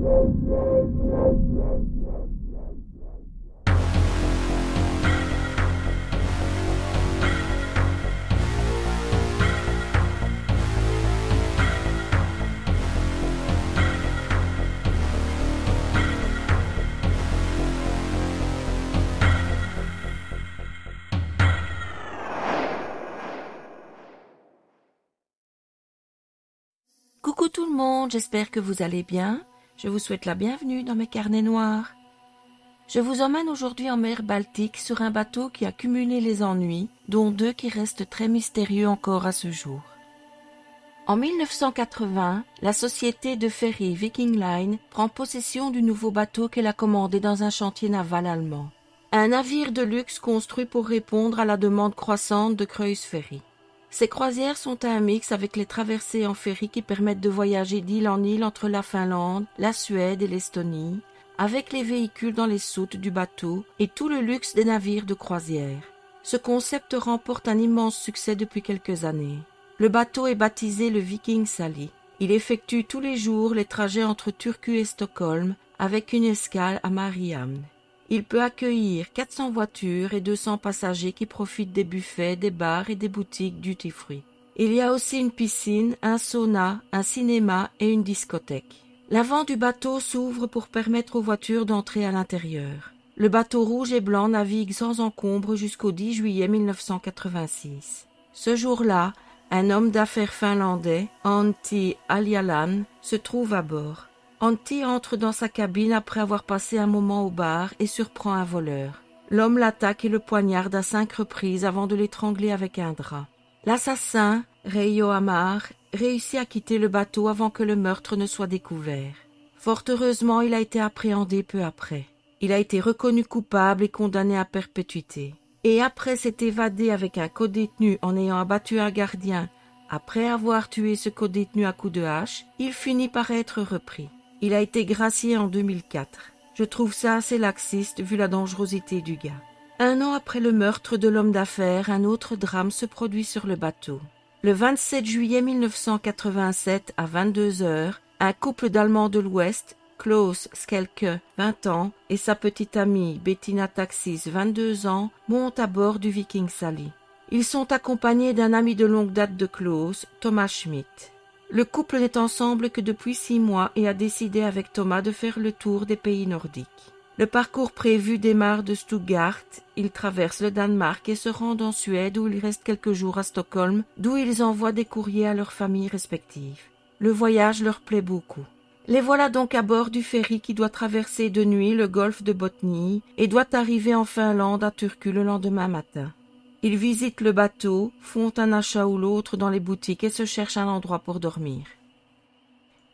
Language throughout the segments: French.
Coucou tout le monde, j'espère que vous allez bien. Je vous souhaite la bienvenue dans mes carnets noirs. Je vous emmène aujourd'hui en mer Baltique sur un bateau qui a cumulé les ennuis, dont 2 qui restent très mystérieux encore à ce jour. En 1980, la société de ferry Viking Line prend possession du nouveau bateau qu'elle a commandé dans un chantier naval allemand. Un navire de luxe construit pour répondre à la demande croissante de Kreuzferry. Ces croisières sont un mix avec les traversées en ferry qui permettent de voyager d'île en île entre la Finlande, la Suède et l'Estonie, avec les véhicules dans les soutes du bateau et tout le luxe des navires de croisière. Ce concept remporte un immense succès depuis quelques années. Le bateau est baptisé le Viking Sally. Il effectue tous les jours les trajets entre Turku et Stockholm avec une escale à Mariehamn. Il peut accueillir 400 voitures et 200 passagers qui profitent des buffets, des bars et des boutiques duty-free. Il y a aussi une piscine, un sauna, un cinéma et une discothèque. L'avant du bateau s'ouvre pour permettre aux voitures d'entrer à l'intérieur. Le bateau rouge et blanc navigue sans encombre jusqu'au 10 juillet 1986. Ce jour-là, un homme d'affaires finlandais, Antti Aljalan, se trouve à bord. Antti entre dans sa cabine après avoir passé un moment au bar et surprend un voleur. L'homme l'attaque et le poignarde à 5 reprises avant de l'étrangler avec un drap. L'assassin, Reijo Hamar, réussit à quitter le bateau avant que le meurtre ne soit découvert. Fort heureusement, il a été appréhendé peu après. Il a été reconnu coupable et condamné à perpétuité. Et après s'être évadé avec un codétenu en ayant abattu un gardien, après avoir tué ce codétenu à coups de hache, il finit par être repris. Il a été gracié en 2004. Je trouve ça assez laxiste vu la dangerosité du gars. 1 an après le meurtre de l'homme d'affaires, un autre drame se produit sur le bateau. Le 27 juillet 1987 à 22h, un couple d'Allemands de l'Ouest, Klaus Skelke, 20 ans, et sa petite amie Bettina Taxis, 22 ans, montent à bord du Viking Sally. Ils sont accompagnés d'un ami de longue date de Klaus, Thomas Schmidt. Le couple n'est ensemble que depuis 6 mois et a décidé avec Thomas de faire le tour des pays nordiques. Le parcours prévu démarre de Stuttgart, ils traversent le Danemark et se rendent en Suède où ils restent quelques jours à Stockholm, d'où ils envoient des courriers à leurs familles respectives. Le voyage leur plaît beaucoup. Les voilà donc à bord du ferry qui doit traverser de nuit le golfe de Botnie et doit arriver en Finlande à Turku le lendemain matin. Ils visitent le bateau, font un achat ou l'autre dans les boutiques et se cherchent un endroit pour dormir.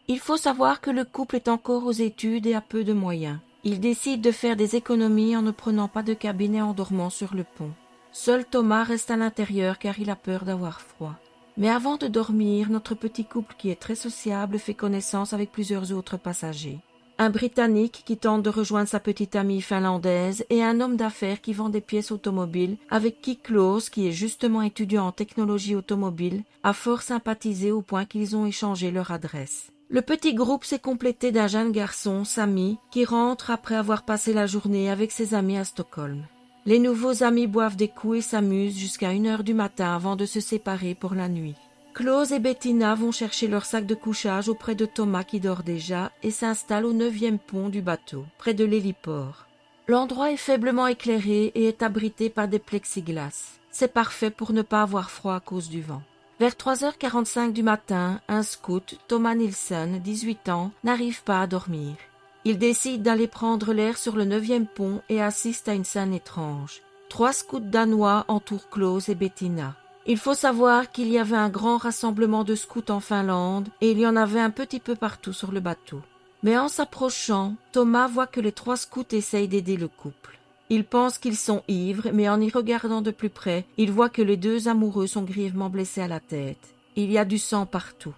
Il faut savoir que le couple est encore aux études et a peu de moyens. Ils décident de faire des économies en ne prenant pas de cabine et en dormant sur le pont. Seul Thomas reste à l'intérieur car il a peur d'avoir froid. Mais avant de dormir, notre petit couple qui est très sociable fait connaissance avec plusieurs autres passagers. Un Britannique qui tente de rejoindre sa petite amie finlandaise et un homme d'affaires qui vend des pièces automobiles avec qui Klaus, qui est justement étudiant en technologie automobile, a fort sympathisé au point qu'ils ont échangé leur adresse. Le petit groupe s'est complété d'un jeune garçon, Sami, qui rentre après avoir passé la journée avec ses amis à Stockholm. Les nouveaux amis boivent des coups et s'amusent jusqu'à 1h du matin avant de se séparer pour la nuit. Klaus et Bettina vont chercher leur sac de couchage auprès de Thomas qui dort déjà et s'installent au 9e pont du bateau, près de l'héliport. L'endroit est faiblement éclairé et est abrité par des plexiglas. C'est parfait pour ne pas avoir froid à cause du vent. Vers 3h45 du matin, un scout, Thomas Nilsson, 18 ans, n'arrive pas à dormir. Il décide d'aller prendre l'air sur le 9e pont et assiste à une scène étrange. 3 scouts danois entourent Klaus et Bettina. Il faut savoir qu'il y avait un grand rassemblement de scouts en Finlande et il y en avait un petit peu partout sur le bateau. Mais en s'approchant, Thomas voit que les 3 scouts essayent d'aider le couple. Il pense qu'ils sont ivres, mais en y regardant de plus près, il voit que les 2 amoureux sont grièvement blessés à la tête. Il y a du sang partout.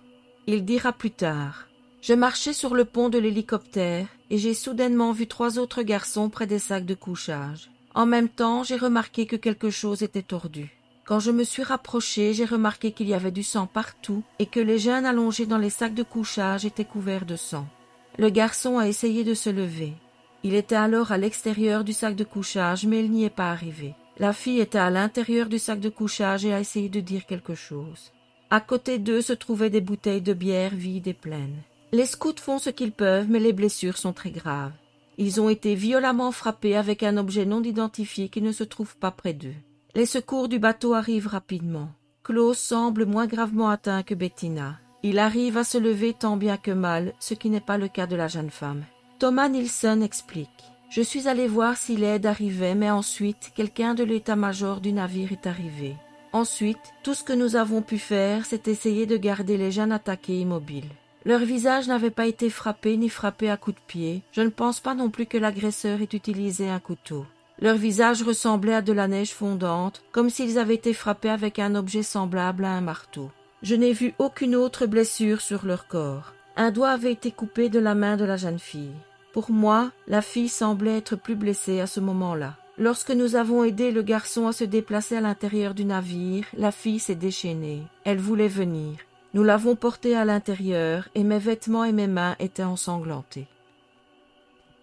Il dira plus tard « Je marchais sur le pont de l'hélicoptère et j'ai soudainement vu 3 autres garçons près des sacs de couchage. En même temps, j'ai remarqué que quelque chose était tordu. Quand je me suis rapproché, j'ai remarqué qu'il y avait du sang partout et que les jeunes allongés dans les sacs de couchage étaient couverts de sang. Le garçon a essayé de se lever. Il était alors à l'extérieur du sac de couchage, mais il n'y est pas arrivé. La fille était à l'intérieur du sac de couchage et a essayé de dire quelque chose. À côté d'eux se trouvaient des bouteilles de bière vides et pleines. Les scouts font ce qu'ils peuvent, mais les blessures sont très graves. Ils ont été violemment frappés avec un objet non identifié qui ne se trouve pas près d'eux. Les secours du bateau arrivent rapidement. Klaus semble moins gravement atteint que Bettina. Il arrive à se lever tant bien que mal, ce qui n'est pas le cas de la jeune femme. Thomas Nilsson explique. Je suis allé voir si l'aide arrivait, mais ensuite, quelqu'un de l'état-major du navire est arrivé. Ensuite, tout ce que nous avons pu faire, c'est essayer de garder les jeunes attaqués immobiles. Leur visage n'avait pas été frappé ni frappé à coups de pied. Je ne pense pas non plus que l'agresseur ait utilisé un couteau. Leur visage ressemblait à de la neige fondante, comme s'ils avaient été frappés avec un objet semblable à un marteau. Je n'ai vu aucune autre blessure sur leur corps. Un doigt avait été coupé de la main de la jeune fille. Pour moi, la fille semblait être plus blessée à ce moment-là. Lorsque nous avons aidé le garçon à se déplacer à l'intérieur du navire, la fille s'est déchaînée. Elle voulait venir. Nous l'avons portée à l'intérieur et mes vêtements et mes mains étaient ensanglantés.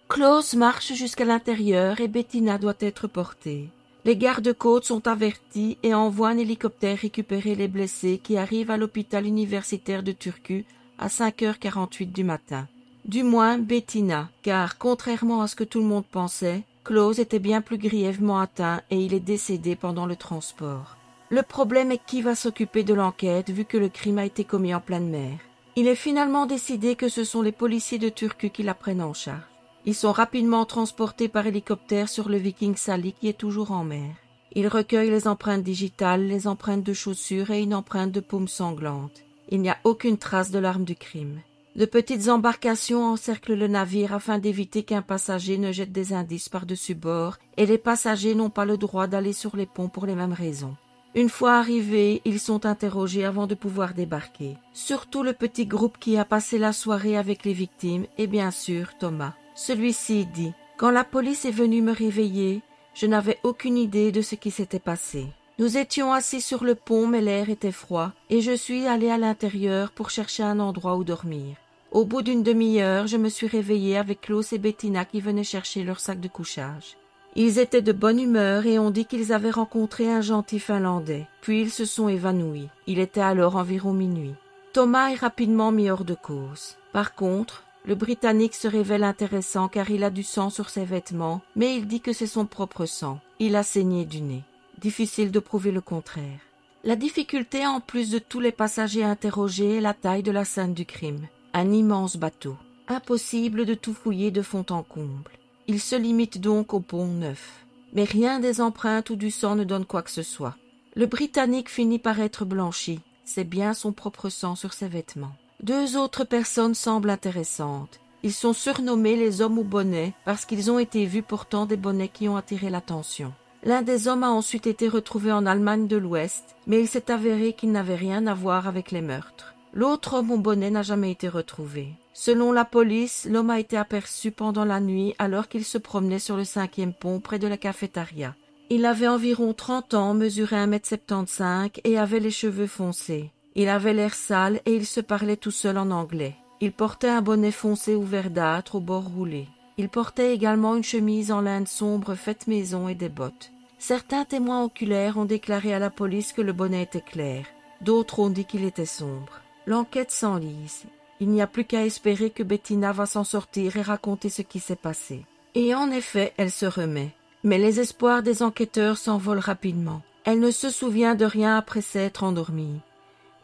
Klaus marche jusqu'à l'intérieur et Bettina doit être portée. Les gardes-côtes sont avertis et envoient un hélicoptère récupérer les blessés qui arrivent à l'hôpital universitaire de Turku à 5h48 du matin. Du moins Bettina, car contrairement à ce que tout le monde pensait, Klaus était bien plus grièvement atteint et il est décédé pendant le transport. Le problème est qui va s'occuper de l'enquête vu que le crime a été commis en pleine mer. Il est finalement décidé que ce sont les policiers de Turku qui la prennent en charge. Ils sont rapidement transportés par hélicoptère sur le Viking Sally qui est toujours en mer. Ils recueillent les empreintes digitales, les empreintes de chaussures et une empreinte de paume sanglante. Il n'y a aucune trace de l'arme du crime. De petites embarcations encerclent le navire afin d'éviter qu'un passager ne jette des indices par-dessus bord et les passagers n'ont pas le droit d'aller sur les ponts pour les mêmes raisons. Une fois arrivés, ils sont interrogés avant de pouvoir débarquer. Surtout le petit groupe qui a passé la soirée avec les victimes et bien sûr Thomas. Celui-ci dit « Quand la police est venue me réveiller, je n'avais aucune idée de ce qui s'était passé. Nous étions assis sur le pont mais l'air était froid et je suis allé à l'intérieur pour chercher un endroit où dormir. Au bout d'une demi-heure, je me suis réveillée avec Klaus et Bettina qui venaient chercher leur sac de couchage. Ils étaient de bonne humeur et ont dit qu'ils avaient rencontré un gentil Finlandais. Puis ils se sont évanouis. Il était alors environ minuit. Thomas est rapidement mis hors de cause. Par contre, le Britannique se révèle intéressant car il a du sang sur ses vêtements, mais il dit que c'est son propre sang. Il a saigné du nez. Difficile de prouver le contraire. La difficulté, en plus de tous les passagers interrogés, est la taille de la scène du crime. Un immense bateau. Impossible de tout fouiller de fond en comble. Il se limite donc au pont neuf. Mais rien des empreintes ou du sang ne donne quoi que ce soit. Le Britannique finit par être blanchi. C'est bien son propre sang sur ses vêtements. Deux autres personnes semblent intéressantes. Ils sont surnommés les hommes au bonnet parce qu'ils ont été vus portant des bonnets qui ont attiré l'attention. L'un des hommes a ensuite été retrouvé en Allemagne de l'Ouest, mais il s'est avéré qu'il n'avait rien à voir avec les meurtres. L'autre homme au bonnet n'a jamais été retrouvé. Selon la police, l'homme a été aperçu pendant la nuit alors qu'il se promenait sur le 5e pont près de la cafétéria. Il avait environ 30 ans, mesurait 1,75 m et avait les cheveux foncés. Il avait l'air sale et il se parlait tout seul en anglais. Il portait un bonnet foncé ou verdâtre au bord roulé. Il portait également une chemise en laine sombre faite maison et des bottes. Certains témoins oculaires ont déclaré à la police que le bonnet était clair. D'autres ont dit qu'il était sombre. L'enquête s'enlise. Il n'y a plus qu'à espérer que Bettina va s'en sortir et raconter ce qui s'est passé. Et en effet, elle se remet. Mais les espoirs des enquêteurs s'envolent rapidement. Elle ne se souvient de rien après s'être endormie.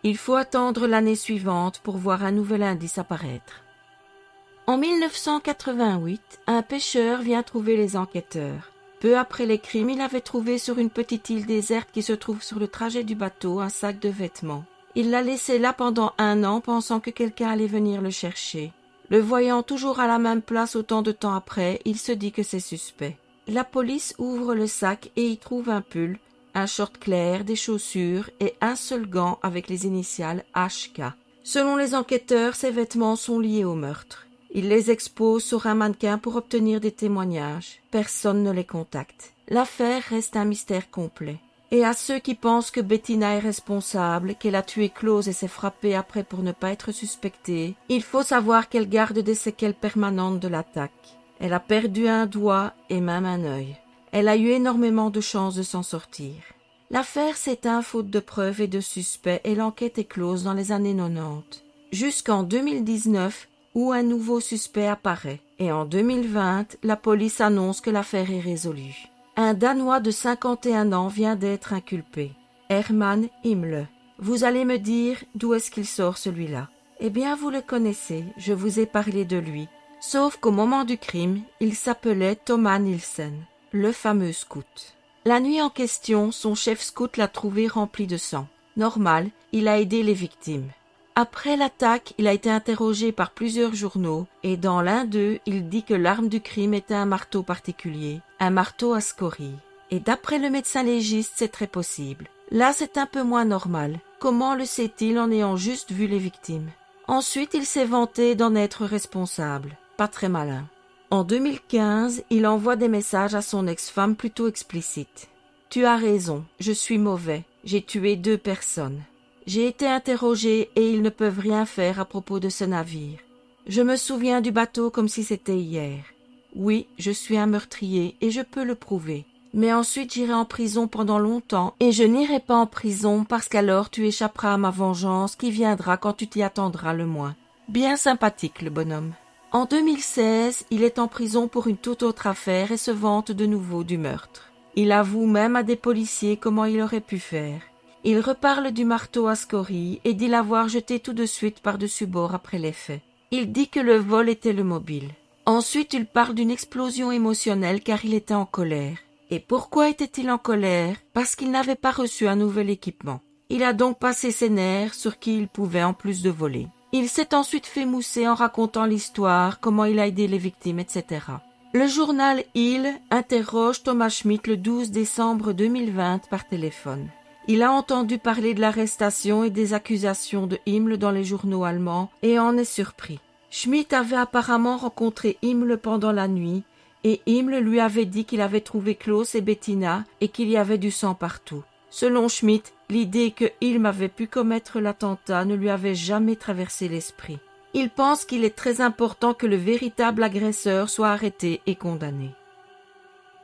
Il faut attendre l'année suivante pour voir un nouvel indice apparaître. En 1988, un pêcheur vient trouver les enquêteurs. Peu après les crimes, il avait trouvé sur une petite île déserte qui se trouve sur le trajet du bateau un sac de vêtements. Il l'a laissé là pendant 1 an, pensant que quelqu'un allait venir le chercher. Le voyant toujours à la même place autant de temps après, il se dit que c'est suspect. La police ouvre le sac et y trouve un pull, un short clair, des chaussures et un seul gant avec les initiales HK. Selon les enquêteurs, ces vêtements sont liés au meurtre. Ils les exposent sur un mannequin pour obtenir des témoignages. Personne ne les contacte. L'affaire reste un mystère complet. Et à ceux qui pensent que Bettina est responsable, qu'elle a tué Klaus et s'est frappée après pour ne pas être suspectée, il faut savoir qu'elle garde des séquelles permanentes de l'attaque. Elle a perdu un doigt et même un œil. Elle a eu énormément de chances de s'en sortir. L'affaire s'éteint faute de preuves et de suspects et l'enquête est close dans les années 90. Jusqu'en 2019, où un nouveau suspect apparaît. Et en 2020, la police annonce que l'affaire est résolue. Un Danois de 51 ans vient d'être inculpé. Herman Himmle. Vous allez me dire d'où est-ce qu'il sort celui-là. Eh bien, vous le connaissez, je vous ai parlé de lui. Sauf qu'au moment du crime, il s'appelait Thomas Nielsen, le fameux scout. La nuit en question, son chef scout l'a trouvé rempli de sang. Normal, il a aidé les victimes. Après l'attaque, il a été interrogé par plusieurs journaux et dans l'un d'eux, il dit que l'arme du crime était un marteau particulier, un marteau à scorie. Et d'après le médecin légiste, c'est très possible. Là, c'est un peu moins normal. Comment le sait-il en ayant juste vu les victimes? Ensuite, il s'est vanté d'en être responsable. Pas très malin. En 2015, il envoie des messages à son ex-femme plutôt explicites. « Tu as raison, je suis mauvais, j'ai tué 2 personnes. J'ai été interrogé et ils ne peuvent rien faire à propos de ce navire. Je me souviens du bateau comme si c'était hier. Oui, je suis un meurtrier et je peux le prouver. Mais ensuite j'irai en prison pendant longtemps et je n'irai pas en prison parce qu'alors tu échapperas à ma vengeance qui viendra quand tu t'y attendras le moins. » Bien sympathique le bonhomme. En 2016, il est en prison pour une toute autre affaire et se vante de nouveau du meurtre. Il avoue même à des policiers comment il aurait pu faire. Il reparle du marteau à scorie et dit l'avoir jeté tout de suite par-dessus bord après les faits. Il dit que le vol était le mobile. Ensuite, il parle d'une explosion émotionnelle car il était en colère. Et pourquoi était-il en colère? Parce qu'il n'avait pas reçu un nouvel équipement. Il a donc passé ses nerfs sur qui il pouvait en plus de voler. Il s'est ensuite fait mousser en racontant l'histoire, comment il a aidé les victimes, etc. Le journal Il interroge Thomas Schmidt le 12 décembre 2020 par téléphone. Il a entendu parler de l'arrestation et des accusations de Himmle dans les journaux allemands et en est surpris. Schmidt avait apparemment rencontré Himmle pendant la nuit et Himmle lui avait dit qu'il avait trouvé Klaus et Bettina et qu'il y avait du sang partout. Selon Schmidt, l'idée que Himmle avait pu commettre l'attentat ne lui avait jamais traversé l'esprit. Il pense qu'il est très important que le véritable agresseur soit arrêté et condamné.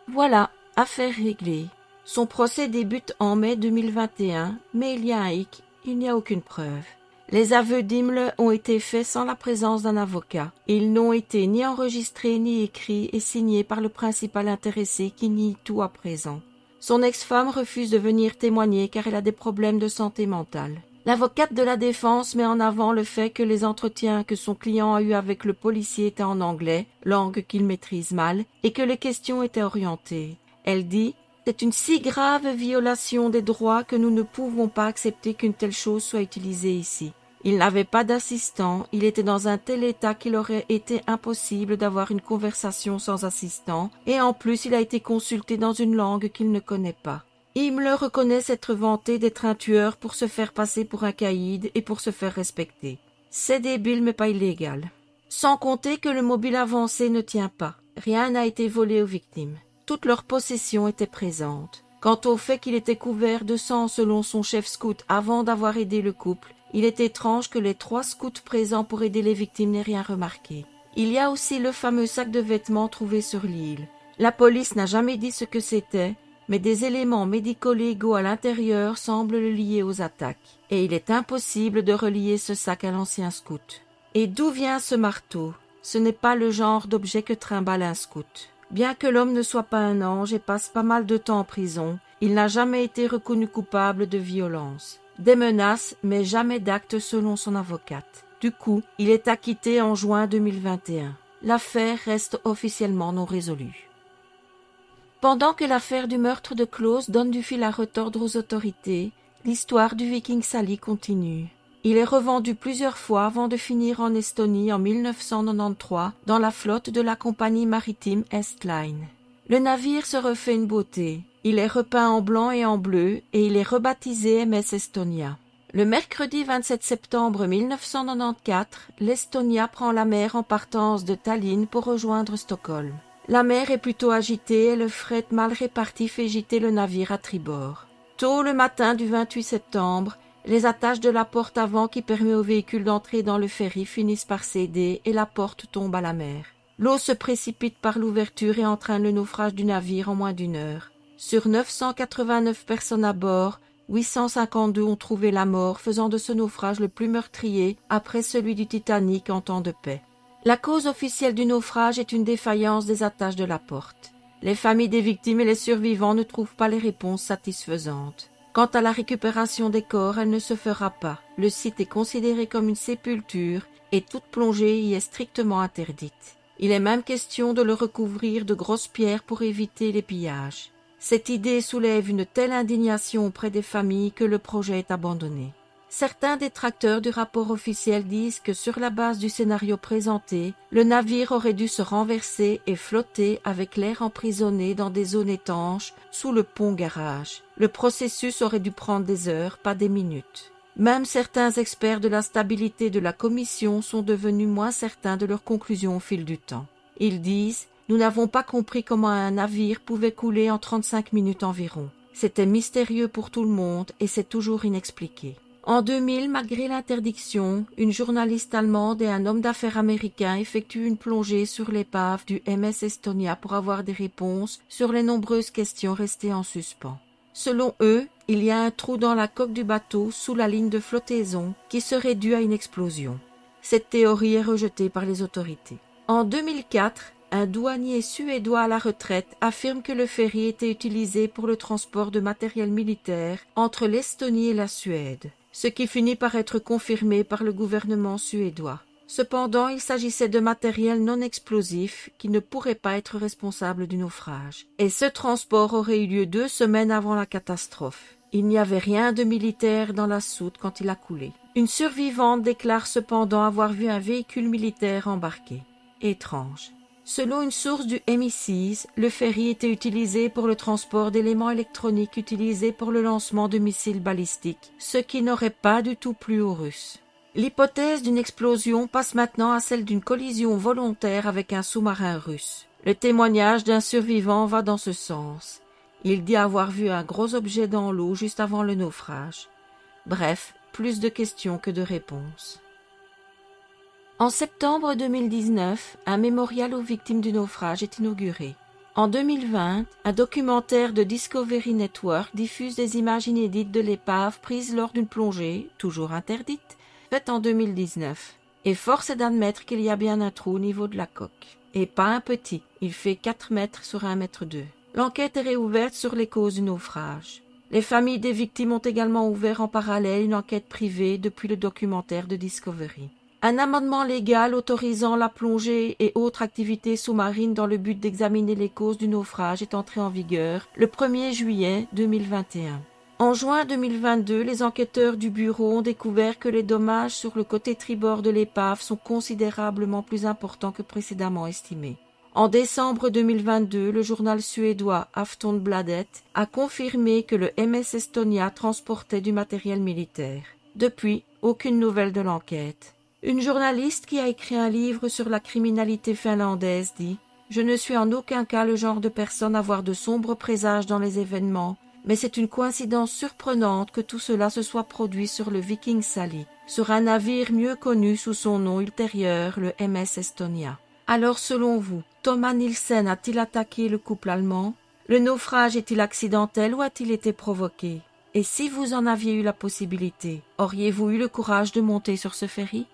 Voilà, affaire réglée. Son procès débute en mai 2021, mais il y a un hic, il n'y a aucune preuve. Les aveux d'Himmle ont été faits sans la présence d'un avocat. Ils n'ont été ni enregistrés ni écrits et signés par le principal intéressé qui nie tout à présent. Son ex-femme refuse de venir témoigner car elle a des problèmes de santé mentale. L'avocate de la défense met en avant le fait que les entretiens que son client a eus avec le policier étaient en anglais, langue qu'il maîtrise mal, et que les questions étaient orientées. Elle dit « C'est une si grave violation des droits que nous ne pouvons pas accepter qu'une telle chose soit utilisée ici. Il n'avait pas d'assistant, il était dans un tel état qu'il aurait été impossible d'avoir une conversation sans assistant, et en plus il a été consulté dans une langue qu'il ne connaît pas. » Himmle reconnaît s'être vanté d'être un tueur pour se faire passer pour un caïd et pour se faire respecter. C'est débile mais pas illégal. Sans compter que le mobile avancé ne tient pas. Rien n'a été volé aux victimes. Toutes leurs possessions étaient présentes. Quant au fait qu'il était couvert de sang selon son chef scout avant d'avoir aidé le couple, il est étrange que les 3 scouts présents pour aider les victimes n'aient rien remarqué. Il y a aussi le fameux sac de vêtements trouvé sur l'île. La police n'a jamais dit ce que c'était, mais des éléments médico-légaux à l'intérieur semblent le lier aux attaques. Et il est impossible de relier ce sac à l'ancien scout. Et d'où vient ce marteau? Ce n'est pas le genre d'objet que trimballe un scout. Bien que l'homme ne soit pas un ange et passe pas mal de temps en prison, il n'a jamais été reconnu coupable de violence. Des menaces, mais jamais d'actes selon son avocate. Du coup, il est acquitté en juin 2021. L'affaire reste officiellement non résolue. Pendant que l'affaire du meurtre de Klaus donne du fil à retordre aux autorités, l'histoire du Viking Sally continue. Il est revendu plusieurs fois avant de finir en Estonie en 1993 dans la flotte de la compagnie maritime Estline. Le navire se refait une beauté. Il est repeint en blanc et en bleu et il est rebaptisé MS Estonia. Le mercredi 27 septembre 1994, l'Estonia prend la mer en partance de Tallinn pour rejoindre Stockholm. La mer est plutôt agitée et le fret mal réparti fait gîter le navire à tribord. Tôt le matin du 28 septembre, les attaches de la porte avant qui permet au véhicule d'entrer dans le ferry finissent par céder et la porte tombe à la mer. L'eau se précipite par l'ouverture et entraîne le naufrage du navire en moins d'une heure. Sur 989 personnes à bord, 852 ont trouvé la mort, faisant de ce naufrage le plus meurtrier après celui du Titanic en temps de paix. La cause officielle du naufrage est une défaillance des attaches de la porte. Les familles des victimes et les survivants ne trouvent pas les réponses satisfaisantes. Quant à la récupération des corps, elle ne se fera pas. Le site est considéré comme une sépulture et toute plongée y est strictement interdite. Il est même question de le recouvrir de grosses pierres pour éviter les pillages. Cette idée soulève une telle indignation auprès des familles que le projet est abandonné. Certains détracteurs du rapport officiel disent que sur la base du scénario présenté, le navire aurait dû se renverser et flotter avec l'air emprisonné dans des zones étanches sous le pont-garage. Le processus aurait dû prendre des heures, pas des minutes. Même certains experts de la stabilité de la commission sont devenus moins certains de leurs conclusions au fil du temps. Ils disent « Nous n'avons pas compris comment un navire pouvait couler en 35 minutes environ. C'était mystérieux pour tout le monde et c'est toujours inexpliqué. » En 2000, malgré l'interdiction, une journaliste allemande et un homme d'affaires américain effectuent une plongée sur l'épave du MS Estonia pour avoir des réponses sur les nombreuses questions restées en suspens. Selon eux, il y a un trou dans la coque du bateau sous la ligne de flottaison qui serait dû à une explosion. Cette théorie est rejetée par les autorités. En 2004, un douanier suédois à la retraite affirme que le ferry était utilisé pour le transport de matériel militaire entre l'Estonie et la Suède, ce qui finit par être confirmé par le gouvernement suédois. Cependant, il s'agissait de matériel non explosif qui ne pourrait pas être responsable du naufrage. Et ce transport aurait eu lieu 2 semaines avant la catastrophe. Il n'y avait rien de militaire dans la soute quand il a coulé. Une survivante déclare cependant avoir vu un véhicule militaire embarqué. Étrange. Selon une source du MI6, le ferry était utilisé pour le transport d'éléments électroniques utilisés pour le lancement de missiles balistiques, ce qui n'aurait pas du tout plu aux Russes. L'hypothèse d'une explosion passe maintenant à celle d'une collision volontaire avec un sous-marin russe. Le témoignage d'un survivant va dans ce sens. Il dit avoir vu un gros objet dans l'eau juste avant le naufrage. Bref, plus de questions que de réponses. En septembre 2019, un mémorial aux victimes du naufrage est inauguré. En 2020, un documentaire de Discovery Network diffuse des images inédites de l'épave prises lors d'une plongée, toujours interdite, faite en 2019. Et force est d'admettre qu'il y a bien un trou au niveau de la coque. Et pas un petit, il fait 4 mètres sur 1,2 mètre. L'enquête est réouverte sur les causes du naufrage. Les familles des victimes ont également ouvert en parallèle une enquête privée depuis le documentaire de Discovery. Un amendement légal autorisant la plongée et autres activités sous-marines dans le but d'examiner les causes du naufrage est entré en vigueur le 1er juillet 2021. En juin 2022, les enquêteurs du bureau ont découvert que les dommages sur le côté tribord de l'épave sont considérablement plus importants que précédemment estimés. En décembre 2022, le journal suédois Aftonbladet a confirmé que le MS Estonia transportait du matériel militaire. Depuis, aucune nouvelle de l'enquête. Une journaliste qui a écrit un livre sur la criminalité finlandaise dit « Je ne suis en aucun cas le genre de personne à avoir de sombres présages dans les événements, mais c'est une coïncidence surprenante que tout cela se soit produit sur le Viking Sally, sur un navire mieux connu sous son nom ultérieur, le MS Estonia. Alors selon vous, Thomas Nielsen a-t-il attaqué le couple allemand? Le naufrage est-il accidentel ou a-t-il été provoqué? Et si vous en aviez eu la possibilité, auriez-vous eu le courage de monter sur ce ferry?